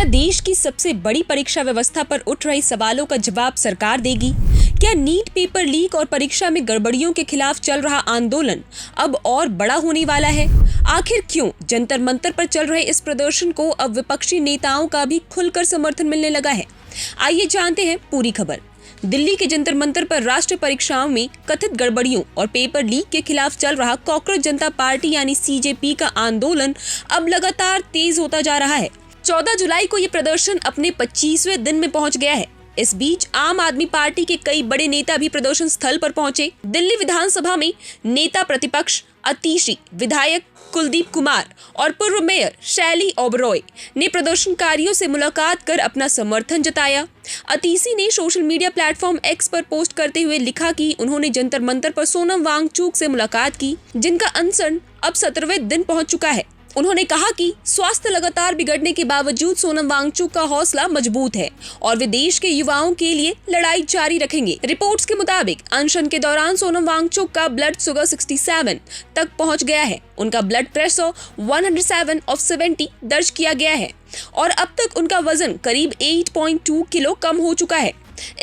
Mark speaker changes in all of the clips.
Speaker 1: क्या देश की सबसे बड़ी परीक्षा व्यवस्था पर उठ रहे सवालों का जवाब सरकार देगी? क्या नीट पेपर लीक और परीक्षा में गड़बड़ियों के खिलाफ चल रहा आंदोलन अब और बड़ा होने वाला है? आखिर क्यों जंतर मंतर पर चल रहे इस प्रदर्शन को अब विपक्षी नेताओं का भी खुलकर समर्थन मिलने लगा है? आइए जानते हैं पूरी खबर। दिल्ली के जंतर मंतर पर राष्ट्रीय परीक्षाओं में कथित गड़बड़ियों और पेपर लीक के खिलाफ चल रहा कॉकरोच जनता पार्टी यानी सीजेपी का आंदोलन अब लगातार तेज होता जा रहा है। 14 जुलाई को ये प्रदर्शन अपने 25वें दिन में पहुंच गया है। इस बीच आम आदमी पार्टी के कई बड़े नेता भी प्रदर्शन स्थल पर पहुंचे। दिल्ली विधानसभा में नेता प्रतिपक्ष अतीशी, विधायक कुलदीप कुमार और पूर्व मेयर शैली ओबरॉय ने प्रदर्शनकारियों से मुलाकात कर अपना समर्थन जताया। अतीशी ने सोशल मीडिया प्लेटफॉर्म एक्स पर पोस्ट करते हुए लिखा कि उन्होंने जंतर मंतर पर सोनम वांगचुक से मुलाकात की, जिनका अनशन अब 17वें दिन पहुंच चुका है। उन्होंने कहा कि स्वास्थ्य लगातार बिगड़ने के बावजूद सोनम वांगचुक का हौसला मजबूत है और वे देश के युवाओं के लिए लड़ाई जारी रखेंगे। रिपोर्ट्स के मुताबिक अनशन के दौरान सोनम वांगचुक का ब्लड शुगर 67 तक पहुंच गया है। उनका ब्लड प्रेशर 107/70 दर्ज किया गया है और अब तक उनका वजन करीब 8.2 किलो कम हो चुका है।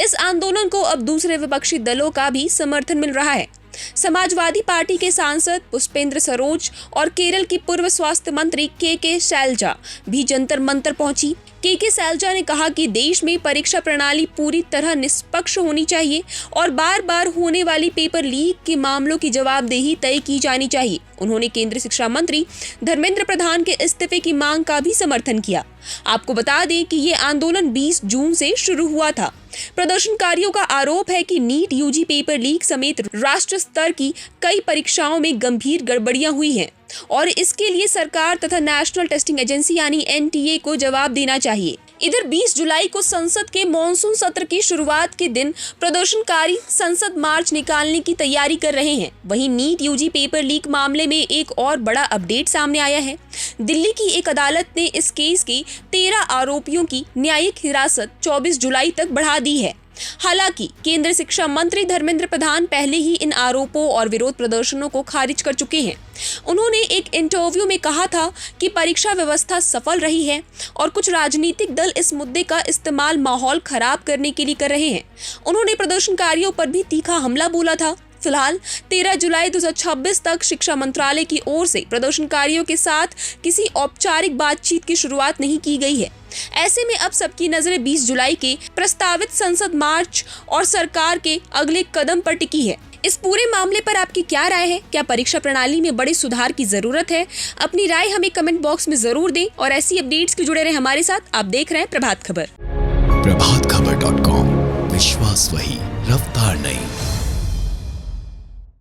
Speaker 1: इस आंदोलन को अब दूसरे विपक्षी दलों का भी समर्थन मिल रहा है। समाजवादी पार्टी के सांसद पुष्पेंद्र सरोज और केरल की पूर्व स्वास्थ्य मंत्री के शैलजा भी जंतर मंतर पहुंची। के शैलजा ने कहा कि देश में परीक्षा प्रणाली पूरी तरह निष्पक्ष होनी चाहिए और बार बार होने वाली पेपर लीक के मामलों की जवाबदेही तय की जानी चाहिए। उन्होंने केंद्रीय शिक्षा मंत्री धर्मेंद्र प्रधान के इस्तीफे की मांग का भी समर्थन किया। आपको बता दें कि ये आंदोलन 20 जून से शुरू हुआ था। प्रदर्शनकारियों का आरोप है कि नीट यूजी पेपर लीक समेत राष्ट्र स्तर की कई परीक्षाओं में गंभीर गड़बड़ियां हुई हैं और इसके लिए सरकार तथा नेशनल टेस्टिंग एजेंसी यानी एनटीए को जवाब देना चाहिए। इधर 20 जुलाई को संसद के मॉनसून सत्र की शुरुआत के दिन प्रदर्शनकारी संसद मार्च निकालने की तैयारी कर रहे हैं। वहीं नीट यूजी पेपर लीक मामले में एक और बड़ा अपडेट सामने आया है। दिल्ली की एक अदालत ने इस केस के 13 आरोपियों की न्यायिक हिरासत 24 जुलाई तक बढ़ा दी है। हालांकि केंद्रीय शिक्षा मंत्री धर्मेंद्र प्रधान पहले ही इन आरोपों और विरोध प्रदर्शनों को खारिज कर चुके हैं। उन्होंने एक इंटरव्यू में कहा था कि परीक्षा व्यवस्था सफल रही है और कुछ राजनीतिक दल इस मुद्दे का इस्तेमाल माहौल खराब करने के लिए कर रहे हैं। उन्होंने प्रदर्शनकारियों पर भी तीखा हमला बोला था। फिलहाल 13 जुलाई 2026 तक शिक्षा मंत्रालय की ओर से प्रदर्शनकारियों के साथ किसी औपचारिक बातचीत की शुरुआत नहीं की गई है। ऐसे में अब सबकी नजरें 20 जुलाई के प्रस्तावित संसद मार्च और सरकार के अगले कदम पर टिकी है। इस पूरे मामले पर आपकी क्या राय है? क्या परीक्षा प्रणाली में बड़े सुधार की जरूरत है? अपनी राय हमें कमेंट बॉक्स में जरूर दें और ऐसी अपडेट्स के जुड़े रहे हमारे साथ। आप देख रहे हैं प्रभात खबर।
Speaker 2: प्रभातखबर.com, विश्वास वही,